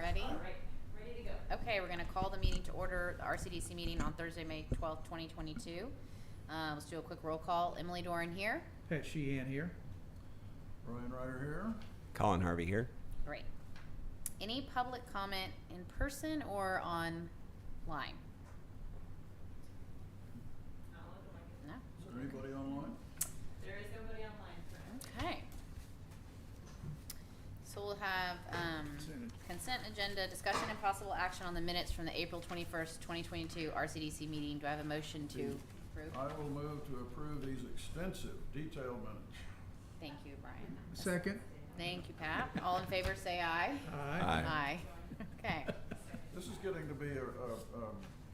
ready? All right, ready to go. Okay, we're gonna call the meeting to order, the RCDC meeting on Thursday, May 12th, 2022. Let's do a quick roll call. Emily Doran here. Pat Sheehan here. Ryan Ryder here. Colin Harvey here. Great. Any public comment in person or online? No? Is there anybody online? There is nobody online, correct? Okay. So we'll have consent agenda, discussion and possible action on the minutes from the April 21st, 2022 RCDC meeting. Do I have a motion to approve? I will move to approve these extensive, detailed minutes. Thank you, Brian. Second. Thank you, Pat. All in favor, say aye. Aye. Aye. Okay. This is getting to be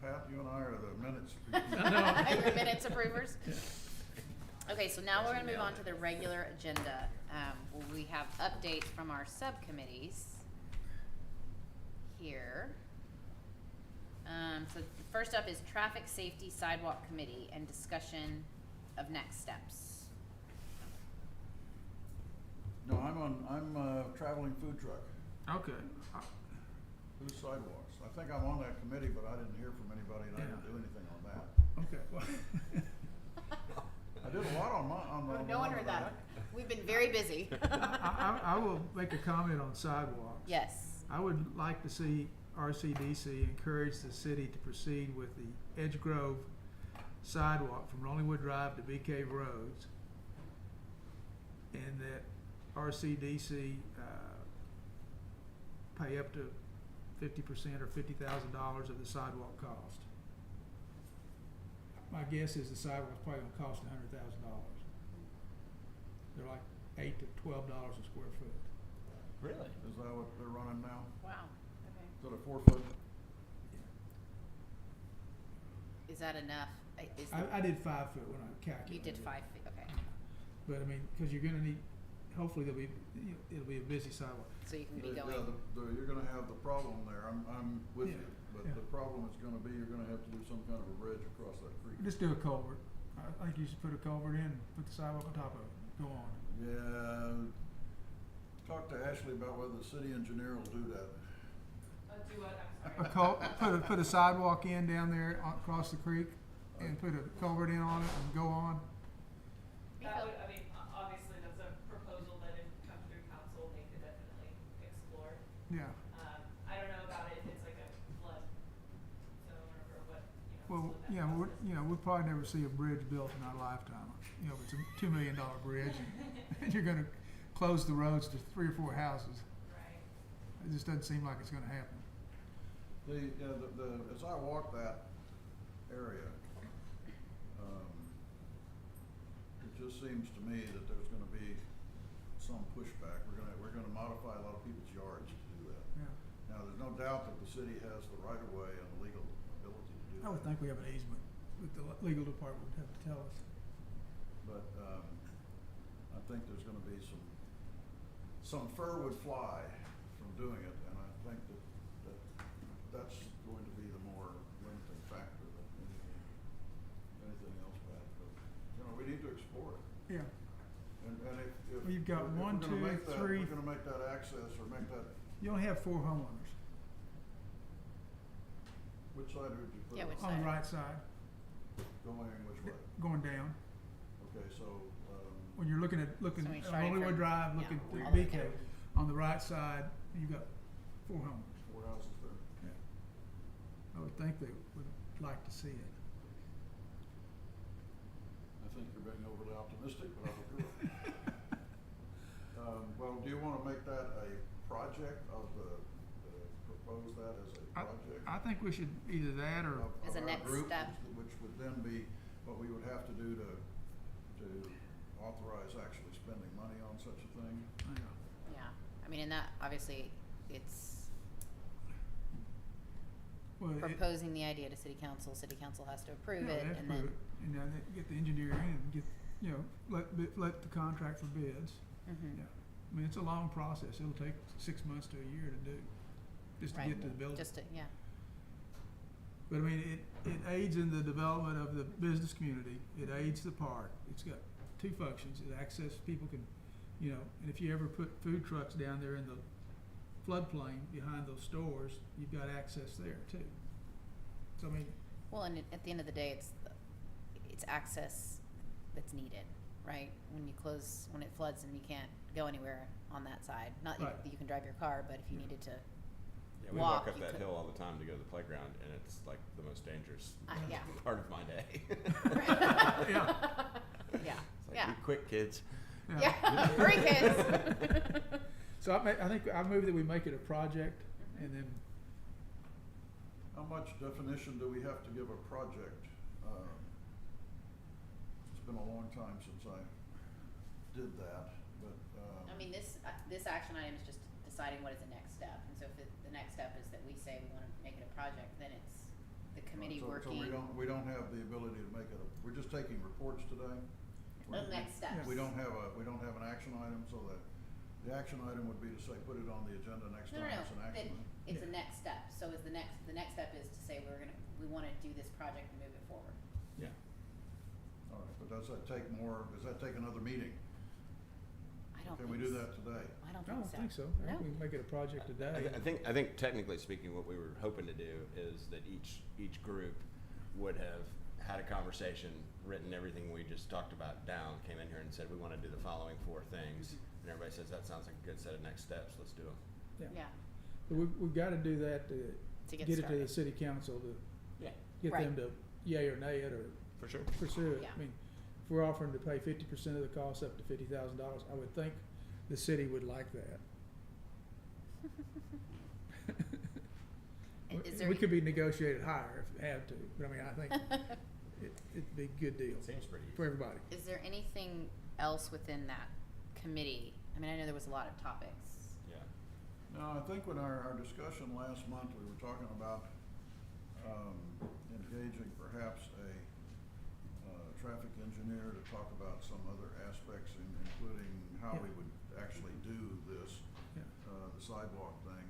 Pat, you and I are the minutes. Your minutes approvers? Okay, so now we're gonna move on to the regular agenda. Where we have updates from our subcommittees here. So first up is Traffic Safety Sidewalk Committee and discussion of next steps. No, I'm a traveling food truck. Okay. Who's sidewalks? I think I'm on that committee, but I didn't hear from anybody and I didn't Yeah. do anything on that. Okay. Well, I did a lot on No one heard that. We've been very busy. I will make a comment on sidewalks. Yes. I would like to see RCDC encourage the city to proceed with the Edge Grove sidewalk from Rollingwood Drive to Bee Cave Roads, and that RCDC pay up to 50% or $50,000 of the sidewalk cost. My guess is the sidewalk's probably gonna cost $100,000. They're like $8 to $12 a square foot. Really? Is that what they're running now? Wow. Okay. Is that a 4 foot? Is that enough? I did 5 foot when I calculated. You did 5 feet, okay. But I mean, because you're gonna need, hopefully there'll be, it'll be a busy sidewalk. So you can be Yeah, going. you're gonna have the problem there. I'm with Yeah, you, but yeah. the problem is gonna be you're gonna have to do some kind of a bridge across that creek. Just do a culvert. I think you should put a culvert in, and put the sidewalk on top of it, go on. Yeah, talk to Ashley about whether the city engineer will do that. Do what, I'm sorry. Put a sidewalk in down there across the creek, and put a culvert in on it and go on. That would, I mean, obviously that's a proposal that if it comes through council, they could definitely explore. Yeah. I don't know about it if it's like a flood zone or what, Well, what that yeah, process is. we'll probably never see a bridge built in our lifetime. You know, if it's a $2 million bridge, and you're gonna close the roads to 3 or 4 houses. Right. It just doesn't seem like it's gonna happen. As I walk that area, it just seems to me that there's gonna be some pushback. We're gonna modify a lot of people's yards to do that. Yeah. Now, there's no doubt that the city has the right of way and the legal ability to do that. I would think we have an easement, but the legal department would have to tell us. But, I think there's gonna be some fur would fly from doing it, and I think that's going to be the more limiting factor than anything else, Pat. But, we need to explore it. Yeah. And if Well, you've got if one, we're gonna two, make that, three. we're gonna make that access or make that, You only have 4 homeowners which side would you put Yeah, it which on? on the side? right side, Going which way? going down. Okay, so, When you're looking So when you're starting Hollywood from- Drive, yeah, looking all at the way BK, down. on the right side, you've got 4 homeowners. 4 houses there. Yeah. I would think they would like to see it. I think you're being overly optimistic, but I'll do it. Well, do you wanna make that a project propose that as a project? I think we should either that or, As a our next group, step. which would then be what we would have to do to authorize actually spending money on such a thing. Yeah. I mean, and that, obviously, it's well, proposing the idea to city council has to approve yeah, it, they have to and prove then. it. And then they get the engineer in and get, let the contract for bids. Mhm. Yeah. I mean, it's a long process. It'll take 6 months to a year to do, just to Right. get to the building. Just to, yeah. But I mean, it aids in the development of the business community. It aids the park. It's got 2 functions. It access, people can, and if you ever put food trucks down there in the floodplain behind those stores, you've got access there too. So I mean, Well, and at the end of the day, it's access that's needed, right? When it floods and you can't go anywhere on that side. Not Right. that you can drive your car, but if you needed to, Yeah, we walk, walk up you that could- hill all the time to go to the playground, and it's like the most dangerous yeah. part of my day. Yeah. Yeah, It's like, yeah. be quick, kids. Yeah, hurry kids. So I think I move that we make it a project, Mhm. and then How much definition do we have to give a project? It's been a long time since I did that, but, I mean, this action item is just deciding what is the next step, and so if the next step is that we say we wanna make it a project, then it's the committee so working. we don't have the ability to make it we're just taking reports today? The next steps. We don't have an action item, so that the action item would be to say, put it on the agenda next No, time no, it's an no, action item. it's a Yeah. next step, so is the next step is to say we wanna do this project and move it forward. yeah. All right, but does that take another meeting? I don't Can we think do so. that today? I don't I don't think so. I No. think we can make it a project today. I think technically speaking, what we were hoping to do is that each group would have had a conversation, written everything we just talked about down, came in here and said, we want to do the following 4 things. Mhm. And everybody says, that sounds like a good set of next steps, let's do them. Yeah, But we've gotta do that to to get get it to the started. city council to Yeah, get Right. them to yay or nay it or for sure. pursue it. Yeah. I mean, if we're offering to pay 50% of the cost up to $50,000, I would think the city would like that. Is there We could be negotiated higher if we had to, but I mean, I think it'd be a good deal It seems pretty for easy. everybody. Is there anything else within that committee? I mean, I know there was a lot of topics. Yeah. No, I think when our discussion last month, we were talking about, engaging perhaps a, traffic engineer to talk about some other aspects, including how Yeah. we would actually do this, Yeah. the sidewalk thing.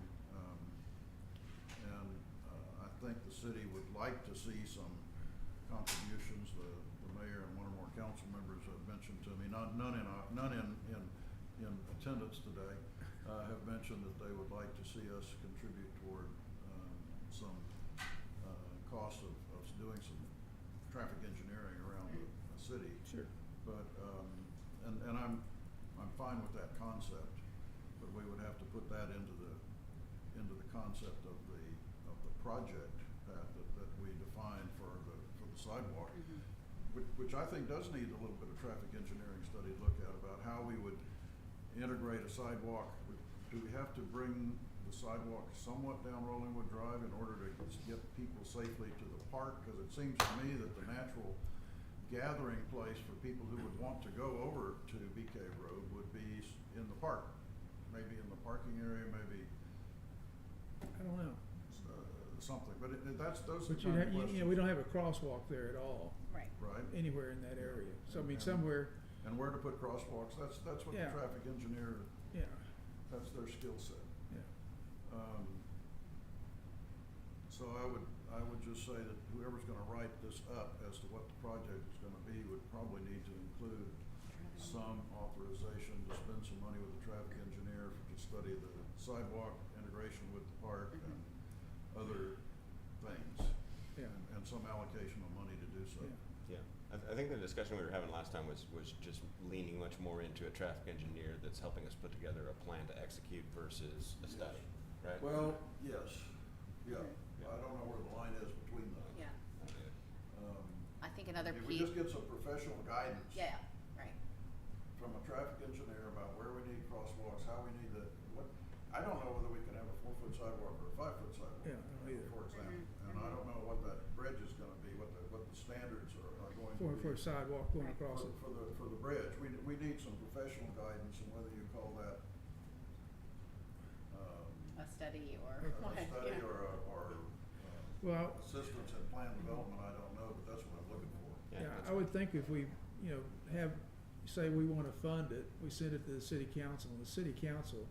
I think the city would like to see some contributions. The mayor and one or more council members have mentioned to me, none in attendance today, have mentioned that they would like to see us contribute toward, some, cost of doing some traffic engineering around the city. Sure. But, and I'm fine with that concept, but we would have to put that into the concept of the project path that we defined for the sidewalk. Mhm. Which I think does need a little bit of traffic engineering study to look at about how we would integrate a sidewalk. Do we have to bring the sidewalk somewhat down Rollingwood Drive in order to get people safely to the park? Because it seems to me that the natural gathering place for people who would want to go over to BK Road would be in the park. Maybe in the parking area, maybe I don't know. something, but those are But the kind of questions. we don't have a crosswalk there at all, Right. Right? anywhere in that area. So I mean, And- somewhere, And where to put crosswalks, that's what the Yeah. traffic engineer, yeah, that's their skill set. yeah. So I would just say that whoever's gonna write this up as to what the project is gonna be would probably need to include some authorization to spend some money with the traffic engineer to study the sidewalk integration with the park Mhm. and other things. Yeah. And some allocation of money to do so. Yeah. Yeah, I think the discussion we were having last time was just leaning much more into a traffic engineer that's helping us put together a plan to execute versus a study, right? Well, yes, yeah, Mhm. I don't know where the line is between those. Yeah. Um, I think another If we piece. just get some professional guidance. Yeah, right. From a traffic engineer about where we need crosswalks, how we need I don't know whether we can have a 4-foot sidewalk or a 5-foot sidewalk. Yeah, I don't either. For example, Mhm. and I don't know what that bridge is gonna be, what the standards are going to be. For a sidewalk going Right. across it. For the bridge, we need some professional guidance, and whether you call that, A study or A what, a study yeah. or Well, assistance in plan development, I don't know, but that's what I'm looking for. yeah, that's I would think if we, say we wanna fund it, we send it to the city council, and the city council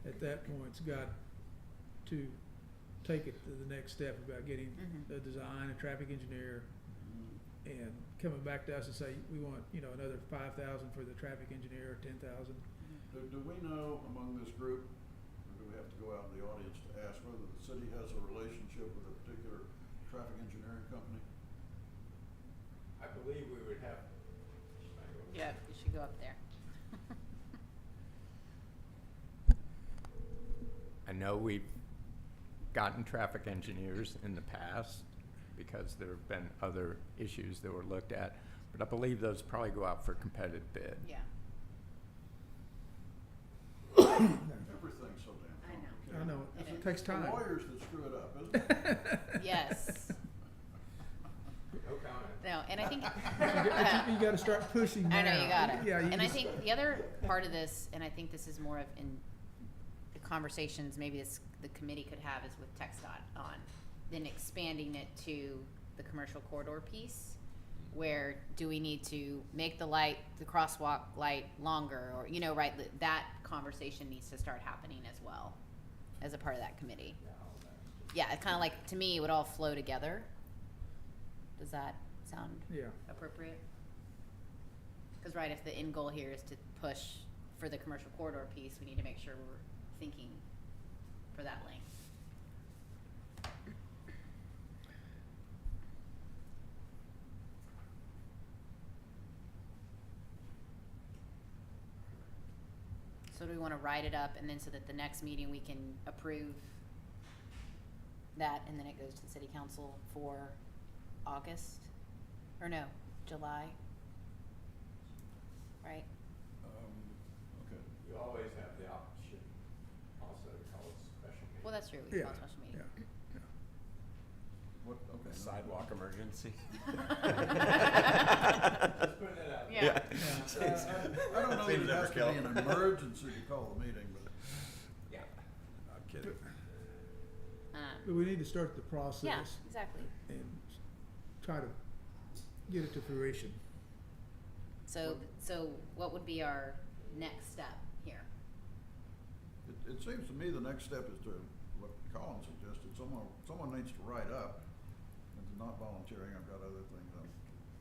at that point's got to take it to the next step about getting Mhm. a design, a traffic engineer, and coming back to us and say, we want, another 5,000 for the traffic engineer, or 10,000. Mhm. Do we know among this group, or do we have to go out traffic engineering company? I believe we would have. Yeah, you should go up there. I know we've gotten traffic engineers in the past because there have been other issues that were looked at, but I believe those probably go out for competitive bid. Yeah, Everything's so damn I know. complicated. I know, It it is. takes The time. lawyers that screw it up, isn't it? yes. No comment. No, and I think. You gotta start pushing now. I know, you got it. Yeah, you And I just- think the other part of this, and I think this is more of in the conversations maybe the committee could have is with TxDOT on, then expanding it to the commercial corridor piece, where do we need to make the crosswalk light longer, or, you know, right, that conversation needs to start happening as well, as a part of that committee. Yeah, it kinda like, to me, it would all flow together. Does that sound Yeah, appropriate? Because, right, if the end goal here is to push for the commercial corridor piece, we need to make sure we're thinking for that length. So do we want to write it up and then so that the next meeting we can approve that and then it goes to the city council for August? Or no, July? Right? Okay. You always have the option also to call it special meeting. Well, that's true, we can yeah, call it a special meeting. yeah. What, okay. no. Sidewalk emergency. Just putting it out. Yeah. I don't know that Seems it has to overkill. be an emergency to call the meeting, but Yeah. I'm kidding. But we need to start the process. Yeah, exactly. And try to get it to fruition. So what would be our next step here? it seems to me the next step is to, what Colin suggested, someone needs to write up, and not volunteering, I've got other things I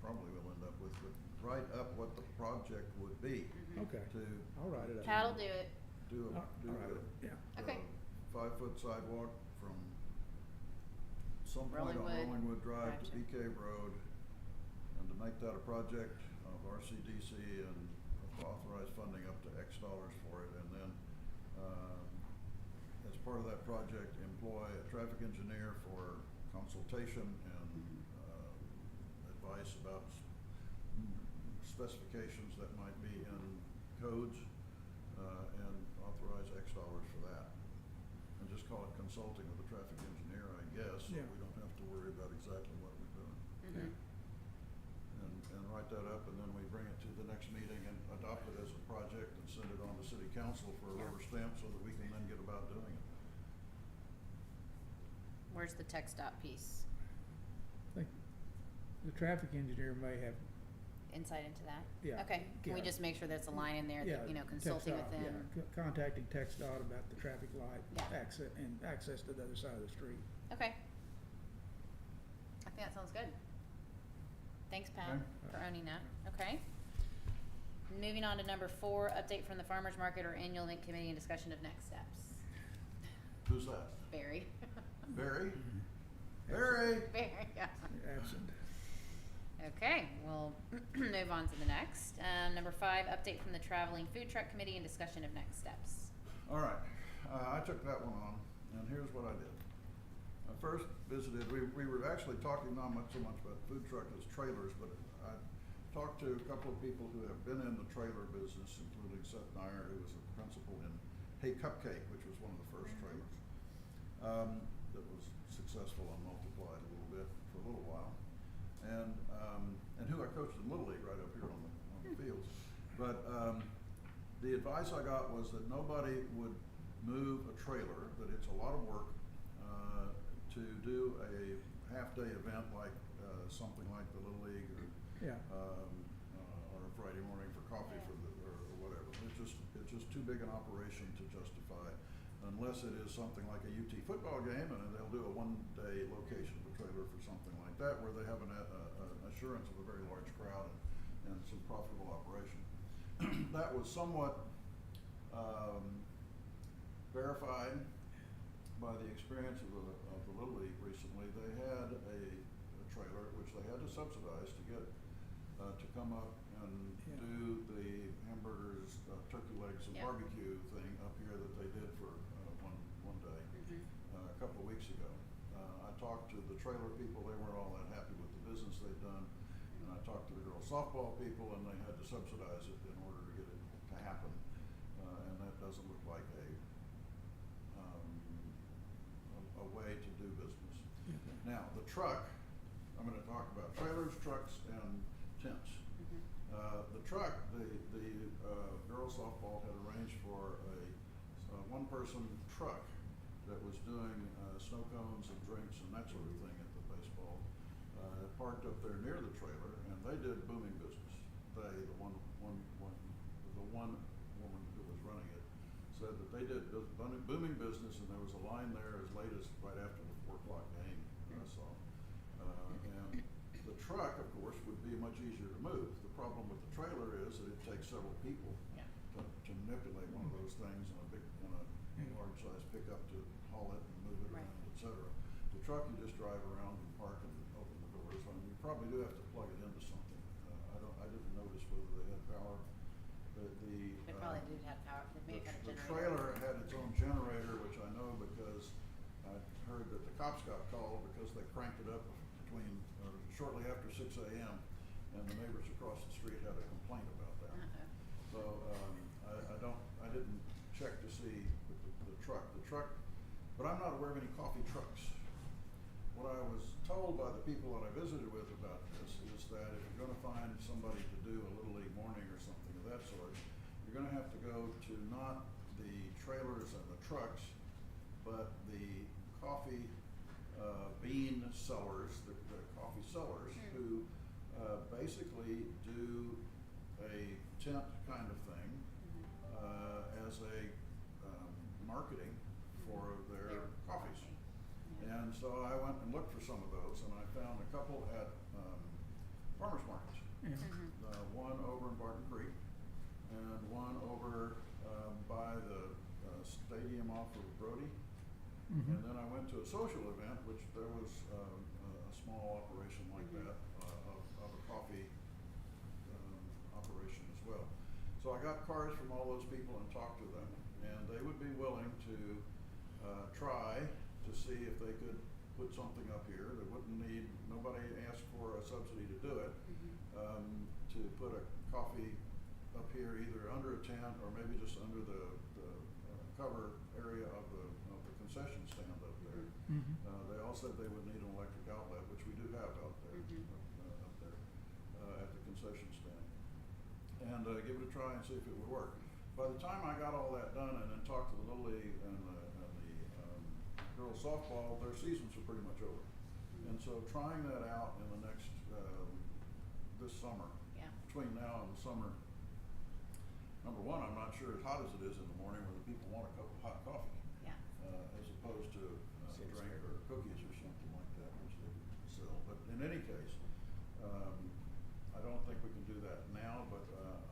probably will end up with, but write up what the project would be Okay, to I'll write it up. Pat'll do it. do I'll write it, yeah. Okay. 5-foot sidewalk from some point on Rollingwood Rollingwood Drive to Drive to- BK Road, and to make that a project of RCDC and authorize funding up to X dollars for it, and then, as part of that project, employ a traffic engineer for consultation and, advice about specifications that might be in codes, and authorize X dollars for that. And just call it consulting with the traffic engineer, I guess, so Yeah. we don't have to worry about exactly what we're doing. Mhm. And write that up, and then we bring it to the next meeting and adopt it as a project and send it on to city council for a Yeah. rubber stamp so that we can then get about doing it. Where's the TxDOT piece? I think the traffic engineer may have, Insight into that? Yeah, Okay, can we yeah. just make sure there's a line in there yeah. that, you know, consulting with TxDOT, them? yeah, contacting TxDOT about the traffic light, Yeah. access to the other side of the street. Okay. I think that sounds good. Thanks, Pat, Okay. for owning that. Okay. Moving on to number 4, update from the farmer's market or annual event committee and discussion of next steps. Who's that? Barry. Barry? Barry? Barry, yeah. Absent. Okay, we'll move on to the next. Number 5, update from the traveling food truck committee and discussion of next steps. All right, I took that one on, and here's what I did. I first visited, we were actually talking not so much about food trucks as trailers, but I talked to a couple of people who have been in the trailer business, including Seth Dyer, who was a principal in Hey Cupcake, which was one of the first trailers, that was successful and multiplied a little bit for a little while. And who I coached in Little League right up here on the fields. But the advice I got was that nobody would move a trailer, that it's a lot of work to do a half-day event like something like the Little League Yeah, or a Friday morning for coffee for or whatever. It's just too big an operation to justify, unless it is something like a UT football game, and they'll do a one-day location of a trailer for something like that, where they have an assurance of a very large crowd and some profitable operation. That was somewhat verified by the experience of the Little League recently, they had a trailer which they had to subsidize to get, to come up and Yeah. do the hamburgers, turkey legs and Yeah. barbecue thing up here that they did for, one day, a couple of weeks ago. I talked to the trailer people, they weren't all that happy with the business they'd done. And I talked to the girls softball people, and they had to subsidize it in order to get it to happen. And that doesn't look like a way to do business. Okay. Now, the truck, I'm gonna talk about trailers, trucks, and tents. The truck, the girls softball had arranged for a one-person truck that was doing snow cones and drinks and that sort of thing at the baseball. Parked up there near the trailer, and they did booming business. They, the one woman who was running it, said that they did booming business, and there was a line there as late as right after the 4 o'clock game that I saw. And the truck, of course, would be much easier to move. The problem with the trailer is that it takes several people to manipulate one of those things in a large size pickup to haul it and move it Right. around, et cetera. The truck, you just drive around and park and open the doors. I mean, you probably do have to plug it into something. I didn't notice whether they had power. They probably did have power, they may have had a The generator. trailer had its own generator, which I know because I heard that the cops got called because they cranked it up shortly after 6 a.m. and the neighbors across the street had a complaint about that. So, I didn't check to see the truck, but I'm not aware of any coffee trucks. What I was told by the people that I visited with about this is that if you're gonna find somebody to do a Little League morning or something of that sort, you're gonna have to go to not the trailers and the trucks, but the coffee, bean sellers, the coffee sellers, who, basically do a tent kind of thing, as a, marketing for their coffees. And so I went and looked for some of those, and I found a couple at farmers markets. Yeah. One over in Barton Creek, and one over by the stadium off of Brody. And then I went to a social event, which there was a small operation like that of a coffee operation as well. So I got cards from all those people and talked to them, and they would be willing to try to see if they could put something up here. They wouldn't need, nobody asked for a subsidy to do it, to put a coffee up here either under a tent or maybe just under the cover area of the concession stand up there. They all said they would need an electric outlet, which we do have out there, up there, at the concession stand. And give it a try and see if it would work. By the time I got all that done and then talked to the Little League and the girls softball, their seasons are pretty much over. And so trying that out in the next, this summer, between now and the summer, number one, I'm not sure as hot as it is in the morning whether people want a cup of hot coffee. As opposed to a Seems drink fair. or cookies or something like that, which they sell. But in any case, I don't think we can do that now, but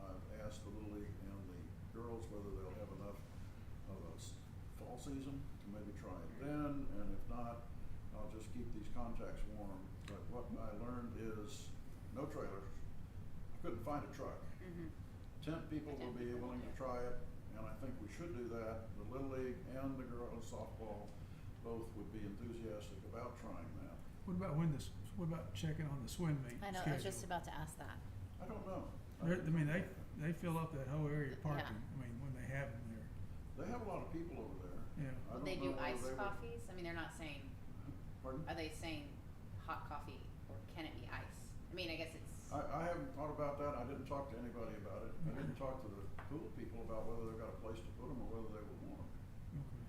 I've asked the Little League and the girls whether they'll have enough of a fall season to maybe try it then, and if not, I'll just keep these contacts warm. But what I learned is no trailers. I couldn't find a truck. Tent people will be willing to try it, and I think we should do that. The Little League and the girls softball both would be enthusiastic about trying that. What about checking on the swim meet I know, I was just schedule? about to ask that. I don't know. They fill up that whole area parking, I mean, when they have them there, They have a lot of people over there. yeah. I Will don't they do know whether iced they would- coffees? I mean, they're not saying, Pardon? are they saying hot coffee or can it be ice? I mean, I guess it's, I haven't thought about that. I didn't talk to anybody about it. I didn't talk to the pool people about whether they've got a place to put them or whether they would want them. Okay.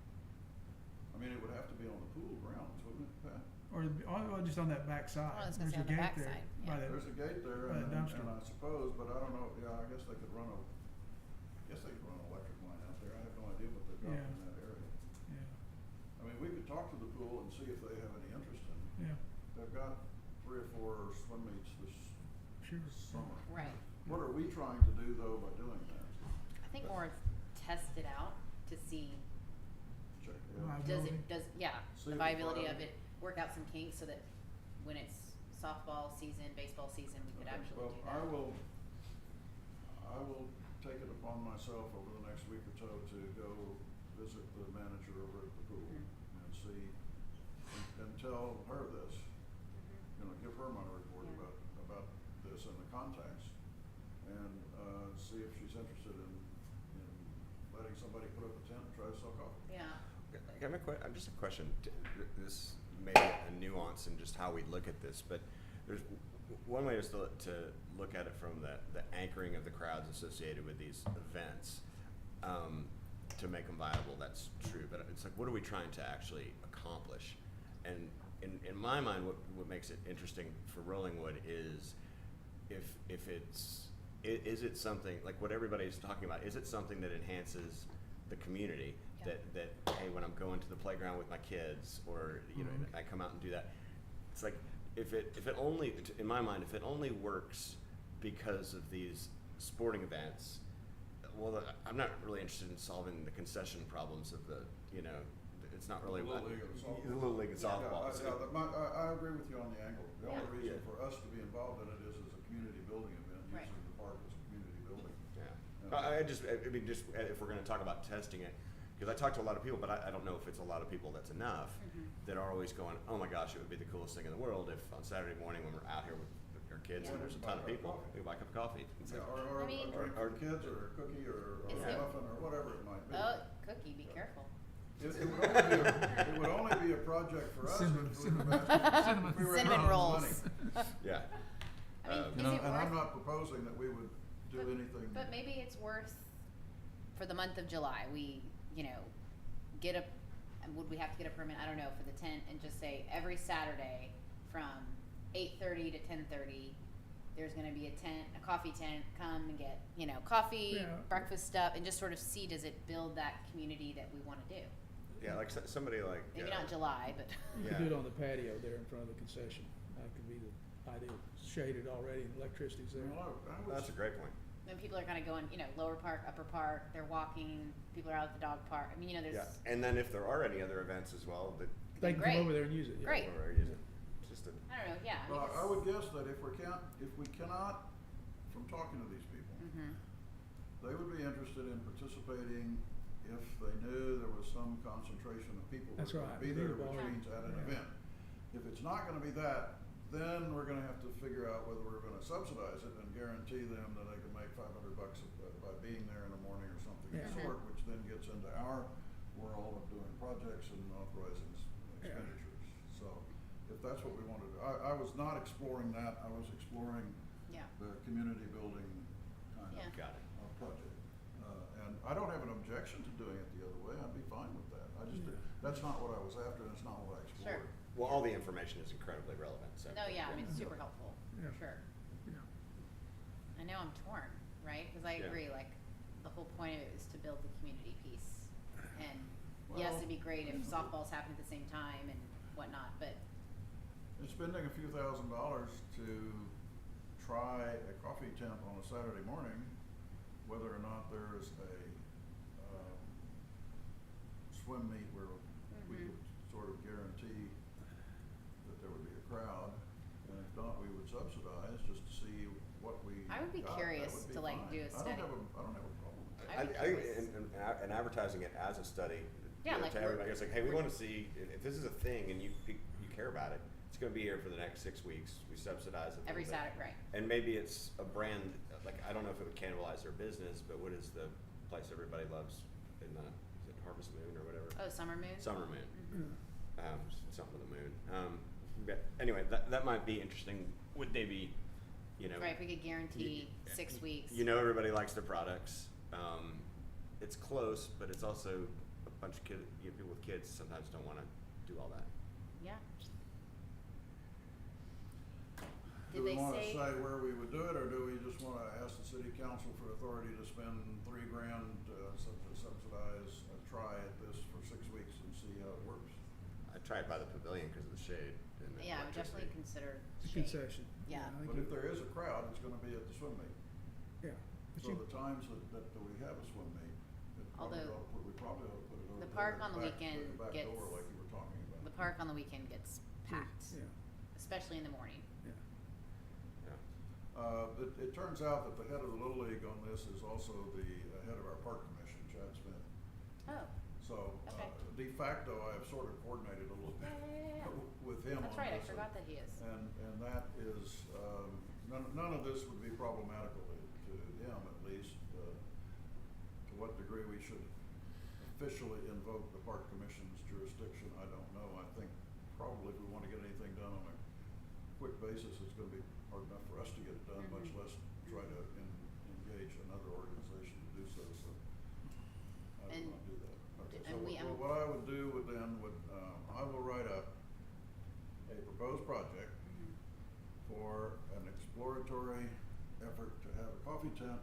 I mean, it would have to be on the pool grounds, wouldn't it, Pat? Or just on that back side. I was gonna say There's on a the gate back there side, by yeah. that- There's a gate there, By and the dumpster. I suppose, but I don't know, I guess they could run an electric line out there. I have no idea what they've got Yeah. in that area. Yeah, I mean, we could talk to the pool and see if they have any interest in it. yeah, They've got 3 or 4 swim meets this sure. summer. right. What are we trying to do though by doing that? I think more test it out to see, Check, yeah, See the if viability it's of it, work out some kinks so that when it's softball season, baseball season, we could Okay, actually well, do that. I will take it upon myself over the next week or so to go visit the manager over at the pool Mhm. and see, and tell her this, give her my report Yeah. about this and the contacts, and, see if she's interested in letting somebody put up a tent and try to sell coffee. Yeah, I got just a question. This may be a nuance in just how we look at this, but there's one way is to look at it from the anchoring of the crowds associated with these events, to make them viable. That's true, but it's like, what are we trying to actually accomplish? And in my mind, what makes it interesting for Rollingwood is if is it something like what everybody's talking about? Is it something that enhances the community? Yeah. That hey, when I'm going to the playground with my kids, or I come out and do that. It's like if it only, in my mind, if it only works because of these sporting events, well, I'm not really interested in solving the concession problems of the it's not really The Little League and softball. The Little League and Yeah. softball. I agree with you on the angle. The Yeah. only reason Yeah. for us to be involved in it is as a community building event, Right. using the park as a community building. Yeah. I mean, just if we're going to talk about testing it, because I talk to a lot of people, but I don't know if it's a lot of people that's enough that are always going, oh my gosh, it would be the coolest thing in the world if on Saturday morning when we're out here with our kids and there's a ton of people, we buy a cup of coffee. It's Yeah, like, or I mean- a drink for kids, or a cookie, or Is a it- muffin, or whatever it might be. oh, cookie, be careful. It would only be a project for us Cinnamon- if we cinnamon- were cinnamon- if we were Cinnamon earning rolls. money. yeah. I mean, Um, is And it I'm worth, not proposing that we would do anything. but maybe it's worth, for the month of July, we, get a, and would we have to get a permit, I don't know, for the tent, and just say every Saturday from 8:30 to 10:30, there's gonna be a coffee tent, come and get, coffee, Yeah. breakfast stuff, and just sort of see, does it build that community that we wanna do? Yeah, like somebody like Maybe not July, but, You Yeah. could do it on the patio there in front of the concession. That could be the ideal, shaded already and electricity's there. Well, I would That's a great point. when people are kinda going, lower park, upper park, they're walking, people are out at the dog park, I mean, Yeah, there's, and then if there are any other events as well, that They can Great. come over there and use it, yeah. Great. or use it. It's just a I don't know, yeah. I mean, Well, I it's- would guess that if we cannot, from talking to these people, Mhm. they would be interested in participating if they knew there was some concentration of people That's that would right. be We there, need a which bar. means at an Yeah. event. If it's not gonna be that, then we're gonna have to figure out whether we're gonna subsidize it and guarantee them that they can make $500 by being there in the morning or something of the Yeah. sort, which then gets into our world of doing projects and authorizing Yeah. expenditures. So, if that's what we want to do, I was not exploring that, I was exploring Yeah, the community building kind Yeah. of got it. project. And I don't have an objection to doing it the other way, I'd be fine with that. That's not what I was after, and it's not what I explored. Sure. Well, all the information is incredibly relevant. So no, yeah, I mean, it's Yeah. super helpful, Yeah. for sure. Yeah. I know I'm torn, right? Because I Yeah. agree, like, the whole point of it is to build the community piece. And yes, Well- it'd be great if softballs happen at the same time and whatnot, but And spending a few $1,000s to try a coffee tent on a Saturday morning, whether or not there's a swim meet where we Mhm. could sort of guarantee that there would be a crowd, and if not, we would subsidize just to see what we I would be got. That curious would be to, like, fine. do a study. I don't have a problem with that. I'd be curious. and advertising it as a study. Yeah, like to we're- everybody, it's like, hey, we want to see if this is a thing and you care about it. It's going to be here for the next 6 weeks. We subsidize it a every little bit. Saturday, right? And maybe it's a brand, like, I don't know if it would cannibalize their business, but what is the place everybody loves in the, is it Harvest Moon or whatever? Oh, Summer Moon? Summer Moon. Yeah. Something with the moon. But anyway, that might be interesting. Would they be, Right, if we could guarantee 6 weeks. everybody likes their products. It's close, but it's also a bunch of people with kids sometimes don't want to do all that. Yeah. Do Did we they wanna say, say where we would do it, or do we just wanna ask the city council for authority to spend $3,000 to subsidize a try at this for 6 weeks and see how it works? I tried by the pavilion because of the shade and the yeah, I would electricity. definitely consider It's a shade. concession. Yeah. I think But if there is a crowd, it's gonna be at the swim meet. Yeah. But So you- the times that we have a swim meet, Although We probably ought to put it over the there park at on the back- weekend at the back gets- door like you were talking about. the park on the weekend gets packed, Yeah, especially in the morning. yeah. It turns out that the head of the Little League on this is also the head of our park commission, Chad Smith. Oh, So, Okay. de facto, I have sort of coordinated a little bit yeah. with him on this. That's right, I forgot that he is. And that is, none of this would be problematical to him, at least. To what degree we should officially invoke the park commission's jurisdiction, I don't know. I think probably if we want to get anything done on a quick basis, it's gonna be hard enough for us to get it done, much Mhm. less try to engage another organization to do so, so I And- will not do that. Okay, and so we- what I would do would then would, I will write up a proposed project Mhm. for an exploratory effort to have a coffee tent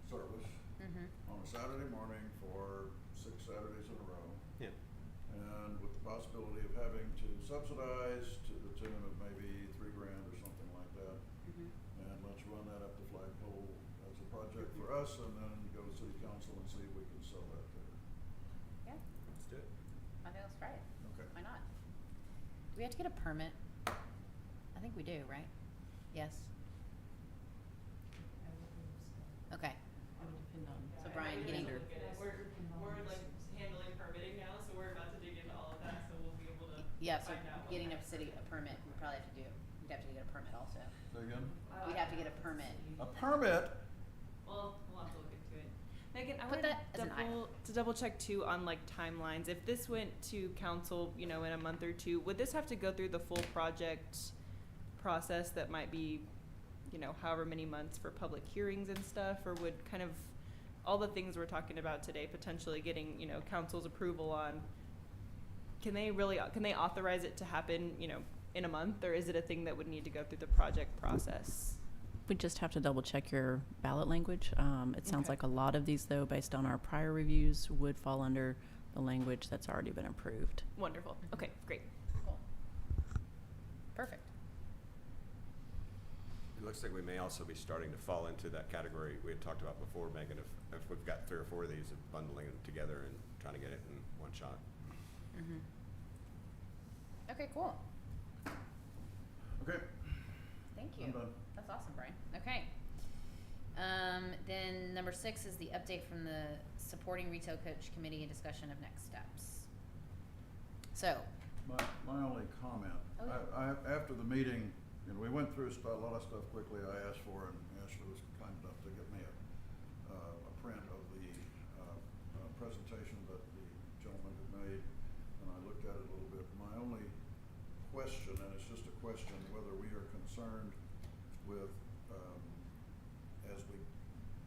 service Mhm. on a Saturday morning for 6 Saturdays in a row. Yeah. And with the possibility of having to subsidize to the tune of maybe $3,000 or something like that. Mhm. And let's run that up the flagpole as a project for us and then go to city council and see if we can sell that there. Yeah, Let's do it. I think let's try it. Okay. Why not? Do we have to get a permit? I think we do, right? Yes. Okay. It would depend on. So Yeah, Brian, I getting- look at it. We're like handling permitting now, so we're about to dig into all of that, so we'll be able to Yeah, so find out what getting a next. city, a permit, we probably have to do, we'd have to get a permit also. Say again? We'd have to get a permit. A permit? Well, we'll have to look into it. Megan, I Put would that as an item. double check too on like timelines. If this went to council, in a month or two, would this have to go through the full project process that might be, however many months for public hearings and stuff, or would kind of all the things we're talking about today potentially getting, council's approval on, can they authorize it to happen, in a month, or is it a thing that would need to go through the project process? We just have to double check your ballot language. It sounds Okay. like a lot of these, though, based on our prior reviews, would fall under the language that's already been approved. Wonderful. Okay, great. Cool. Perfect. It looks like we may also be starting to fall into that category we had talked about before, Megan, if we've got 3 or 4 of these, of bundling them together and trying to get it in one shot. Mhm. Okay, cool. Okay, Thank you. I'm done. That's awesome, Brian. Okay. Then number 6 is the update from the supporting retail coach committee and discussion of next steps. So, My only comment, Oh, yeah. I, after the meeting, we went through a lot of stuff quickly I asked for, and Ashley was kind enough to get me a print of the presentation that the gentleman had made, and I looked at it a little bit. My only question, and it's just a question, whether we are concerned with,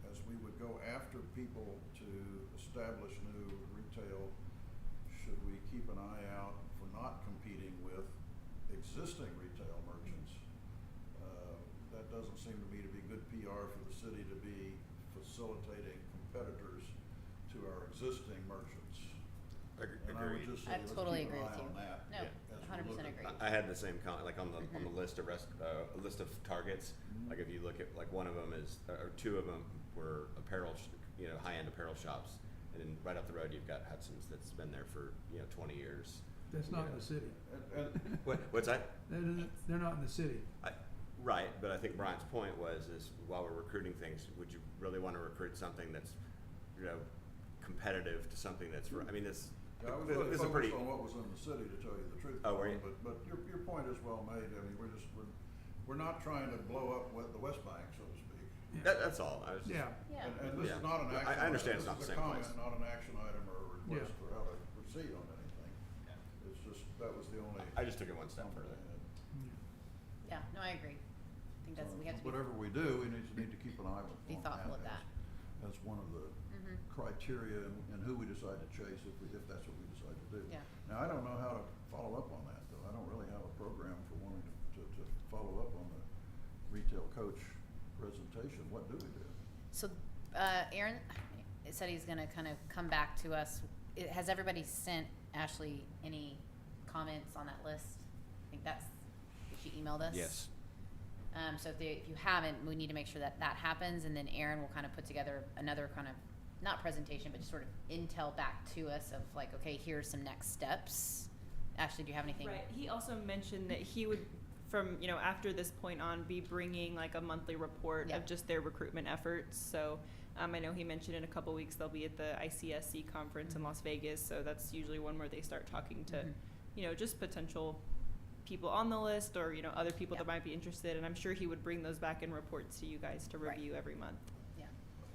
as we would go after people to establish new retail, should we keep an eye out for not competing with existing retail merchants? That doesn't seem to me to be good PR for the city to be facilitating competitors to our existing merchants. And I would Agreed. just say, I let's totally keep an agree eye with you. on that. No, as we 100% look at agree. that. I had the same comment, like on the Mhm. list of a list of targets. Mhm. Like if you look at like one of them is, or 2 of them were apparel, high-end apparel shops, and then right up the road you've got Hudson's that's been there for 20 years. That's not in Yeah. the city. And What's that? They're not in the city. Right, but I think Brian's point was is while we're recruiting things, would you really want to recruit something that's competitive to something that's I mean this. yeah, I was this really is a pretty. focused on what was in the city, to tell you the truth. Oh, were you? But your point is well made. I mean, we're not trying to blow up the West Bank, so to speak. Yeah. That's all. I was just, Yeah, Yeah. And this Yeah. is not an I action. understand item. it's not This the is a same comment, place. not an action item or a request Yeah. for how to proceed on anything. It's just, that was the only. I just took it one step comment further. I had. Yeah, no, I agree. I think that's, So we have to be. whatever we do, we need to keep an eye on that. Be thoughtful of that. As one of the Mhm. criteria and who we decide to chase if that's what we decide to do. Yeah. Now, I don't know how to follow up on that, though. I don't really have a program for wanting to follow up on the retail coach presentation. What do we do? So, Aaron said he's gonna kind of come back to us. Has everybody sent Ashley any comments on that list? I think she emailed us? Yes. So if you haven't, we need to make sure that happens, and then Aaron will kind of put together another kind of, not presentation, but just sort of intel back to us of like, okay, here's some next steps. Ashley, do you have anything? Right. He also mentioned that he would, from, you know, after this point on, be bringing like a monthly report Yeah. of just their recruitment efforts. So I know he mentioned in a couple weeks they'll be at the ICSC conference in Las Vegas. So that's usually one where they start talking to, Mhm. you know, just potential people on the list or, you know, other people Yeah. that might be interested. And I'm sure he would bring those back in reports to you guys to Right. review every month. Yeah.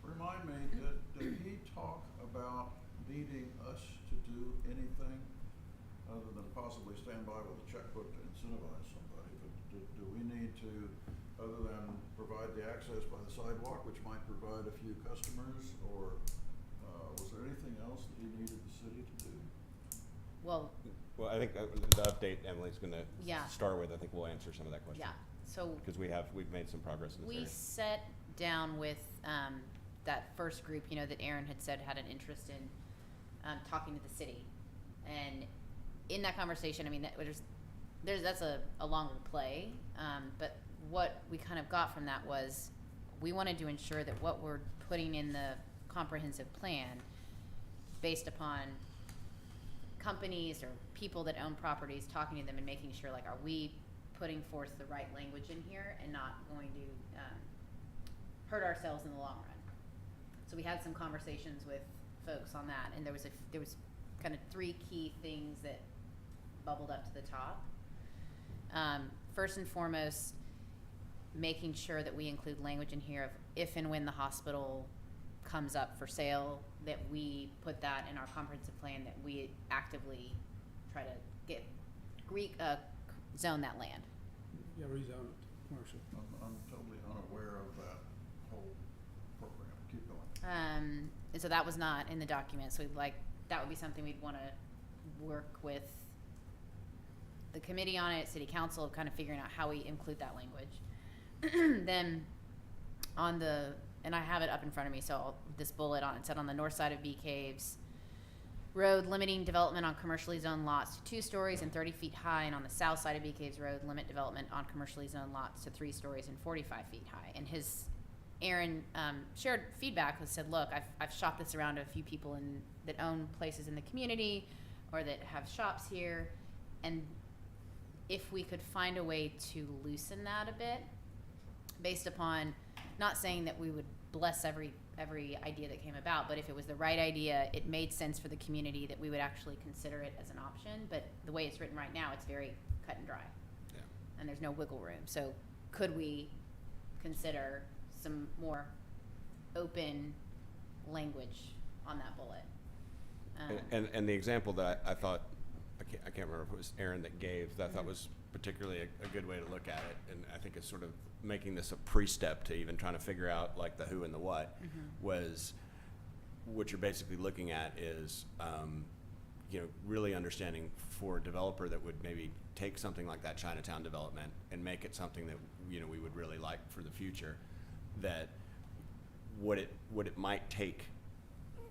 Remind me, did he talk about needing us to do anything other than possibly stand by with a checkbook to incentivize somebody? But do we need to, other than provide the access by the sidewalk, which might provide a few customers, or was there anything else that he needed the city to do? Well, Well, I think the update Emily's gonna Yeah. start with, I think will answer some of that question. yeah, so Because we've made some progress in this we area. sat down with that first group, you know, that Aaron had said had an interest in talking to the city. And in that conversation, I mean, that's a longer play, but what we kind of got from that was we wanted to ensure that what we're putting in the comprehensive plan, based upon companies or people that own properties, talking to them and making sure, like, are we putting forth the right language in here and not going to hurt ourselves in the long run. So we had some conversations with folks on that, and there was kind of 3 key things that bubbled up to the top. First and foremost, making sure that we include language in here of if and when the hospital comes up for sale, that we put that in our comprehensive plan, that we actively try to zone that land. Yeah, rezone it to commercial. I'm totally unaware of that whole program. Keep going. And so that was not in the document, so that would be something we'd want to work with the committee on it, city council, kind of figuring out how we include that language. Then and I have it up in front of me, so this bullet on it said on the north side of Bee Caves Road, limiting development on commercially zoned lots to 2 stories and 30 feet high, and on the south side of Bee Caves Road, limit development on commercially zoned lots to 3 stories and 45 feet high. And Aaron shared feedback and said, look, I've shot this around to a few people that own places in the community or that have shops here, and if we could find a way to loosen that a bit, based upon, not saying that we would bless every idea that came about, but if it was the right idea, it made sense for the community, that we would actually consider it as an option. But the way it's written right now, it's very cut and dry. Yeah. And there's no wiggle room. So could we consider some more open language on that bullet? And the example that I thought, I can't remember if it was Aaron that gave, that I thought was particularly a good way to look at it, and I think it's sort of making this a pre-step to even trying to figure out like the who and the what, was what you're basically looking at is really understanding for a developer that would maybe take something like that Chinatown development and make it something that we would really like for the future, that what it might take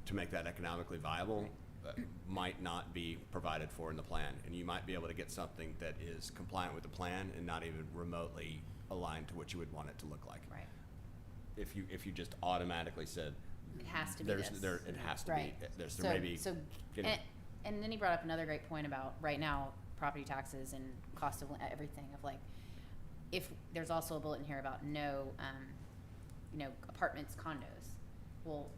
to make that economically viable might not be provided for in the plan, and you might be able to get something that is compliant with the plan and not even remotely aligned to what you would want it to look like. Right. If you just automatically said It has to be there's this. it has to Right. be there may be And then he brought up another great point about right now property taxes and cost of everything, of like, if there's also a bullet in here about no apartments, condos. Well,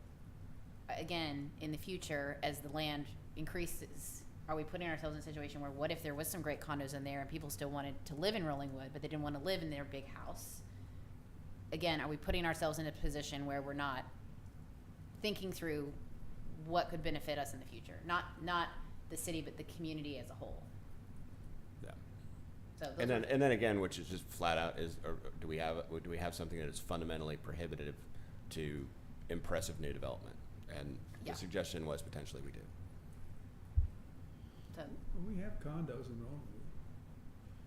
again, in the future, as the land increases, are we putting ourselves in a situation where what if there was some great condos in there and people still wanted to live in Rollingwood, but they didn't want to live in their big house? Again, are we putting ourselves in a position where we're not thinking through what could benefit us in the future? Not the city, but the community as a whole. Yeah. So those And then again, which is just flat out do we have something that is fundamentally prohibitive to impressive new development? And Yeah. the suggestion was potentially we do. So, Well, we have condos in Rollingwood.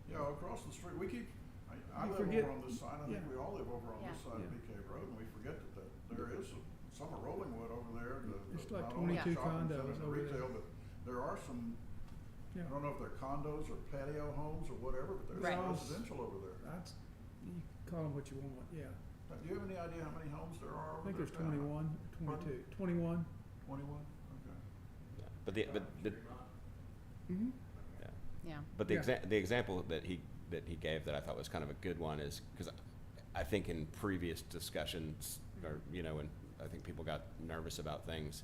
Yeah, across the street, I You live forget- over on this side, I think yeah. we all live over on this Yeah. side of Yeah. BK Road, and we forget that there is some of Rollingwood over there. There's like not only 22 shopping center condos and over there. retail, but there are some, I Yeah. don't know if they're condos or patio homes or whatever, but there's Right. residential over there. You call them what you want, yeah. Do you have any idea how many homes there are I over think there? there's 21, 22, 21. 21, okay. Yeah. But the Mm-hmm. yeah. Yeah. But the Yeah. the example that he gave that I thought was kind of a good one is because I think in previous discussions, or you know, when I think people got nervous about things,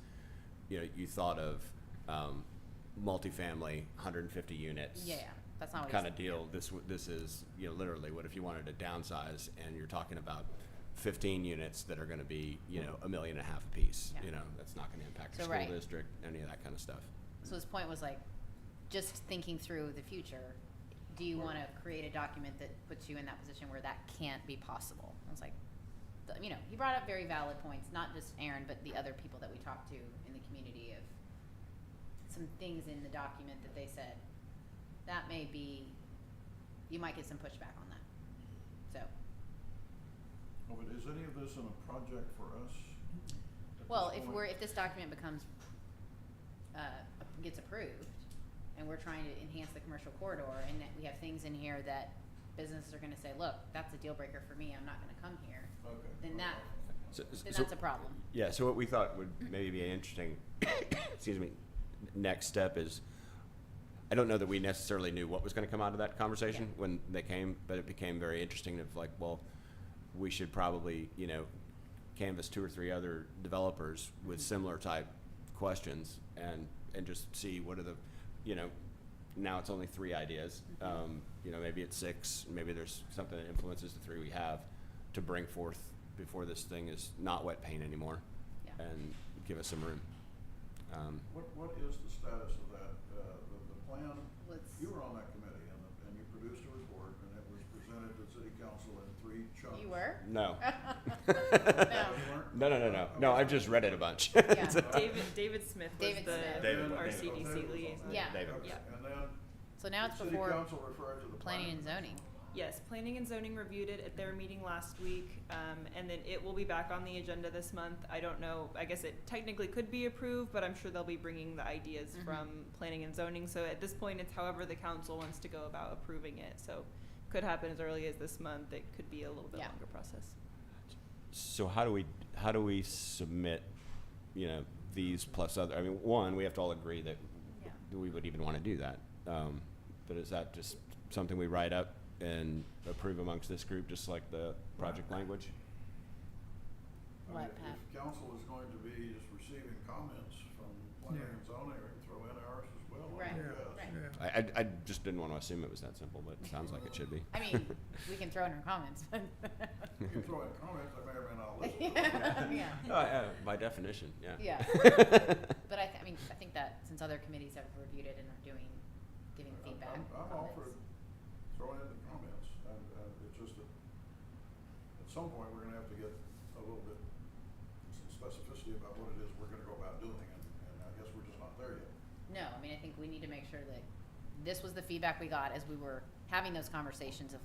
you know, you thought of multifamily, 150 units. Yeah, that's not what Kind he's- of deal. This is, you know, literally what if you wanted to downsize and you're talking about 15 units that are going to be, you know, $1.5 million a piece. Yeah. You know, that's not going to impact the So, school right. district, any of that kind of stuff. So his point was like, just thinking through the future, do you want to create a document that puts you in that position where that can't be possible? I was like, you know, he brought up very valid points, not just Aaron, but the other people that we talked to in the community of some things in the document that they said, that may be, you might get some pushback on that. So, Oh, but is any of this in a project for us? at well, this if point? this document becomes, gets approved, and we're trying to enhance the commercial corridor, and that we have things in here that businesses are gonna say, look, that's a deal breaker for me, I'm not gonna come here, Okay. then that, So, then so- that's a problem. Yeah, so what we thought would maybe be an interesting, excuse me, next step is, I don't know that we necessarily knew what was gonna come out of that conversation Yeah. when they came, but it became very interesting of like, well, we should probably, you know, canvass 2 or 3 other developers with similar type questions and just see what are the, you know, now it's only 3 ideas. You know, maybe it's 6, maybe there's something that influences the 3 we have to bring forth before this thing is not wet paint anymore. Yeah. And give us some room. What is the status of that, the plan? Let's- You were on that committee and you produced a report and it was presented to city council in 3 chunks. You were? No. No. You weren't? No, I've just read it a bunch. Yeah. David Smith was David the Smith. David. RCDC liaison. Yeah. David. Okay. Yeah. And then So now it's the city before council referred to the planning and zoning. Yes, planning and zoning reviewed it at their meeting last week, and then it will be back on the agenda this month. I don't know, I guess it technically could be approved, but I'm sure they'll be bringing the ideas Mhm. from planning and zoning. So at this point, it's however the council wants to go about approving it. So could happen as early as this month. It could be a little bit Yeah. longer process. So how do we submit, you know, these plus other, I mean, one, we have to all agree that Yeah. we would even want to do that. But is that just something we write up and approve amongst this group, just like the project language? I mean, What, Pat? if council is going to be just receiving comments from planning and zoning, or throw in ours as well, I Right, guess. right. Yeah. I just didn't want to assume it was that simple, but it sounds like it should be. I mean, we can throw in our comments, but. You can throw in comments, I may or may not listen. Yeah. By definition, yeah. Yeah. But I mean, I think that since other committees have reviewed it and are giving feedback. I'm all for comments. throwing in the comments, and it's just that at some point, we're gonna have to get a little bit some specificity about what it is we're gonna go about doing, and I guess we're just not there yet. No, I mean, I think we need to make sure that this was the feedback we got as we were having those conversations of,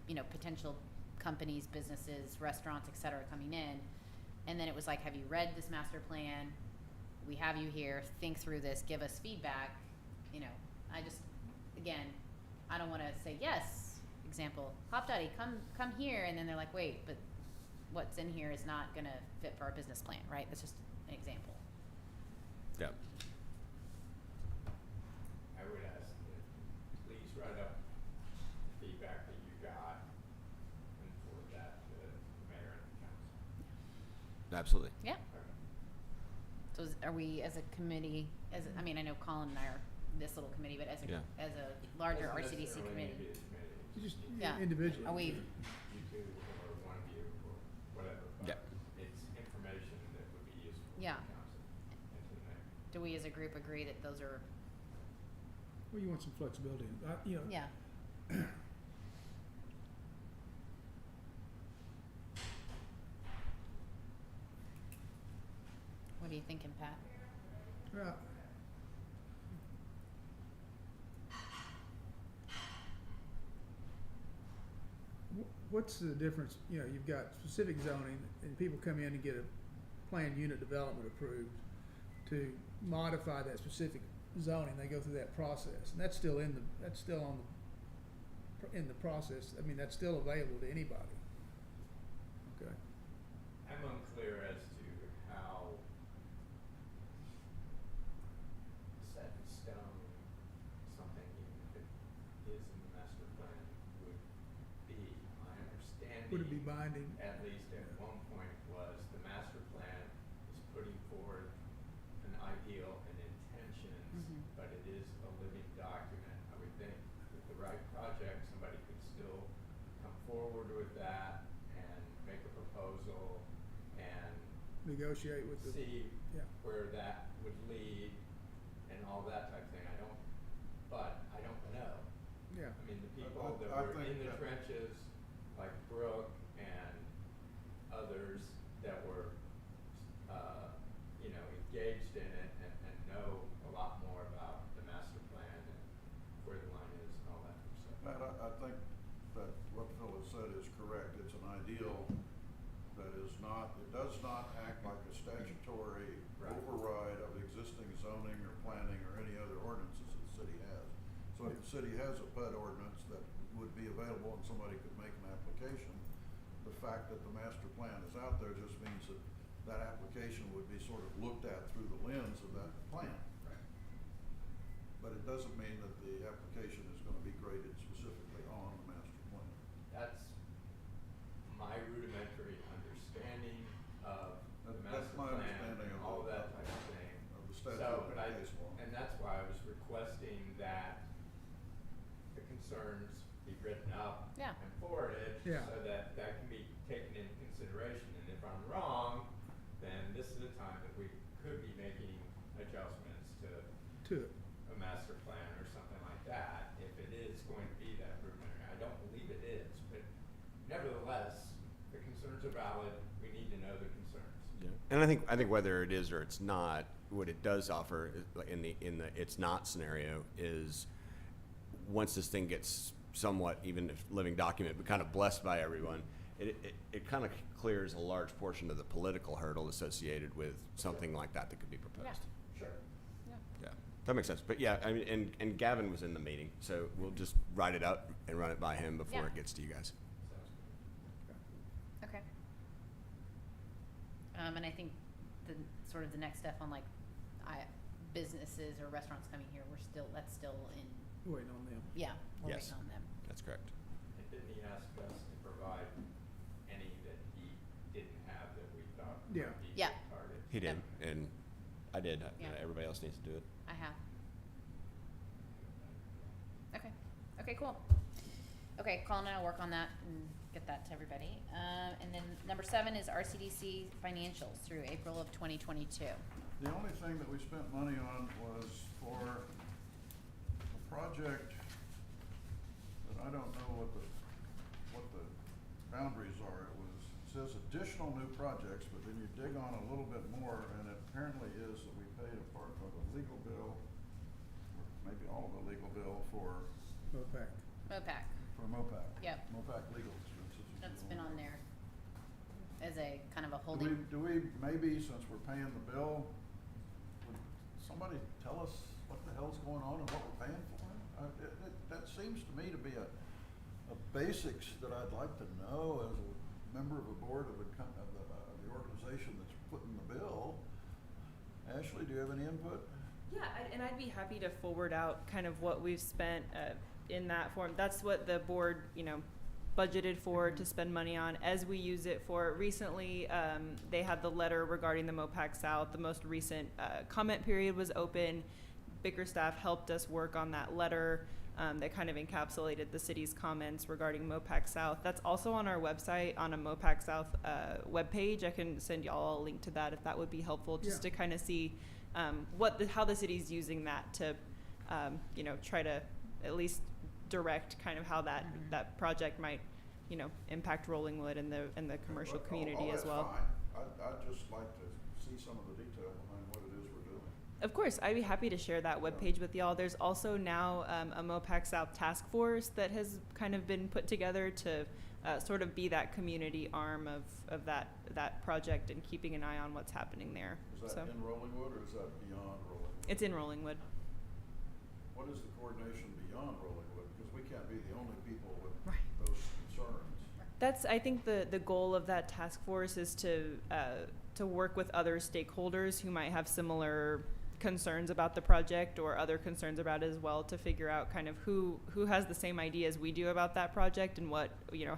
you know, potential companies, businesses, restaurants, et cetera, coming in. And then it was like, have you read this master plan? We have you here, think through this, give us feedback. You know, I just, again, I don't wanna say, yes, example, Hop Dotty, come here, and then they're like, wait, but what's in here is not gonna fit for our business plan, right? That's just an example. Yeah. I would ask that please write up the feedback that you got and forward that to the mayor and the council. Absolutely. Yeah. So are we as a committee, I mean, I know Colin and I are this little committee, but as Yeah. a larger Doesn't RCDC necessarily need to committee? be a committee. You just Yeah. individually. Are we, You two or one of you or whatever, Yeah. but it's information that would be useful to the Yeah. council and to the mayor. do we as a group agree that those are, Well, you want some flexibility, you know. yeah, what are you thinking, Pat? Well, what's the difference, you know, you've got specific zoning and people come in and get a planned unit development approved to modify that specific zoning, they go through that process, and that's still in the process, I mean, that's still available to anybody. Okay, I'm unclear as to how set in stone something, even if it is in the master plan, would be. My understanding. Would it be binding? At least at one point was the master plan is putting forth an ideal and intentions, Mhm. but it is a living document. I would think with the right project, somebody could still come forward with that and make a proposal and Negotiate with the, see yeah. where that would lead and all that type of thing. But I don't know. Yeah. I mean, the people I that were think in the that- trenches, like Brooke and others that were, engaged in it and know a lot more about the master plan and where the line is and all that stuff. Matt, I think that what Phil has said is correct. It's an ideal that is not, it does not act like a statutory Right. override of existing zoning or planning or any other ordinances that the city has. So if the city has a PUD ordinance that would be available and somebody could make an application, the fact that the master plan is out there just means that that application would be sort of looked at through the lens of that plan. Right. But it doesn't mean that the application is gonna be graded specifically on the master plan. That's my rudimentary understanding of the That's master my plan understanding and of all the- that type of thing. Of the statute So, and but case law. and that's why I was requesting that the concerns be written up Yeah. and forwarded, Yeah. so that that can be taken into consideration. And if I'm wrong, then this is the time that we could be making adjustments to To it. a master plan or something like that, if it is going to be that rudimentary. I don't believe it is, but nevertheless, the concerns are valid. We need to know the concerns. Yeah. And I think whether it is or it's not, what it does offer in the it's not scenario is once this thing gets somewhat, even if living document, but kind of blessed by everyone, it kind of clears a large portion of the political hurdle associated with something like that could be proposed. Sure. Yeah. Yeah, that makes sense. But yeah, I mean, and Gavin was in the meeting, so we'll just write it up and run it by him before Yeah. it gets to you guys. Sounds good. Okay. And I think the, sort of the next step on like, businesses or restaurants coming here, that's still in, Waiting on them. yeah, we're Yes. waiting on them. That's correct. And didn't he ask us to provide any that he didn't have that we thought Yeah. might be Yeah. good targets? He did, and I did. Yeah. Everybody else needs to do it. I have. Okay. Okay, cool. Okay, Colin and I'll work on that and get that to everybody. And then number 7 is RCDC financials through April of 2022. The only thing that we spent money on was for a project that I don't know what the boundaries are. It says additional new projects, but then you dig on a little bit more, and it apparently is that we paid a part of a legal bill, or maybe all of the legal bill for MOPAC. MOPAC, MOPAC. Yep. MOPAC legal expenses. that's been on there as a kind of a Do holding. we maybe, since we're paying the bill, would somebody tell us what the hell's going on and what we're paying for? That seems to me to be a basics that I'd like to know as a member of a board of the organization that's putting the bill. Ashley, do you have any input? Yeah, and I'd be happy to forward out kind of what we've spent in that form. That's what the board, budgeted for to spend money on as we use it for. Recently, they had the letter regarding the MOPAC South. The most recent comment period was open. Bickerstaff helped us work on that letter that kind of encapsulated the city's comments regarding MOPAC South. That's also on our website on a MOPAC South webpage. I can send y'all a link to that if that would be helpful, just Yeah. to kind of see how the city's using that to, try to at least direct kind of how that Mhm. that project might, impact Rollingwood and the commercial Well, community all as that's well. fine. I'd just like to see some of the detail behind what it is we're doing. Of course, I'd be happy to share that webpage with y'all. There's also now a MOPAC South task force that has kind of been put together to sort of be that community arm of that project and keeping an eye on what's happening there. Is that in Rollingwood or is that beyond Rollingwood? It's in Rollingwood. What is the coordination beyond Rollingwood? Because we can't be the only people with Right. those concerns. That's, I think the goal of that task force is to work with other stakeholders who might have similar concerns about the project or other concerns about it as well, to figure out kind of who has the same ideas we do about that project, and what,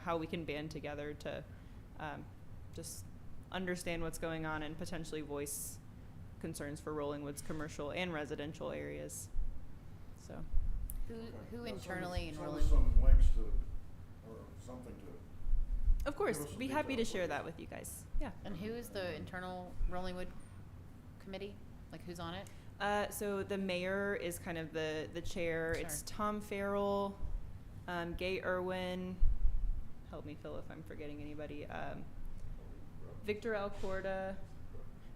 how we can band together to just understand what's going on and potentially voice concerns for Rolling Woods commercial and residential areas. So, Who Now, internally in send us Rolling? some links to, or something to, of course, Give us some be happy to details, share please. that with you guys. Yeah. And who is the internal Rolling Wood committee? Like, who's on it? So the mayor is kind of the chair. Sure. It's Tom Farrell, Gay Irwin. Help me, Phil, if I'm forgetting anybody. Victor Alcorda.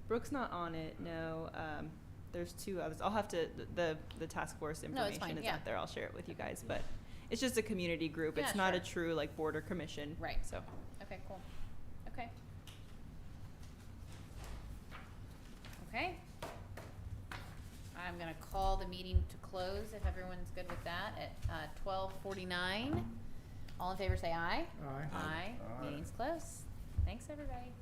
Brooke's not on it. No. There's two others. I'll have to the task force No, it's information fine, is yeah. out there. I'll share it with you guys. But it's just a community group. Yeah, It's not a sure. true like board or commission. Right. So. Okay, cool. Okay. Okay. I'm gonna call the meeting to close, if everyone's good with that, at 12:49. All in favor say aye. Aye. Aye. Aye. Meeting's closed. Thanks, everybody.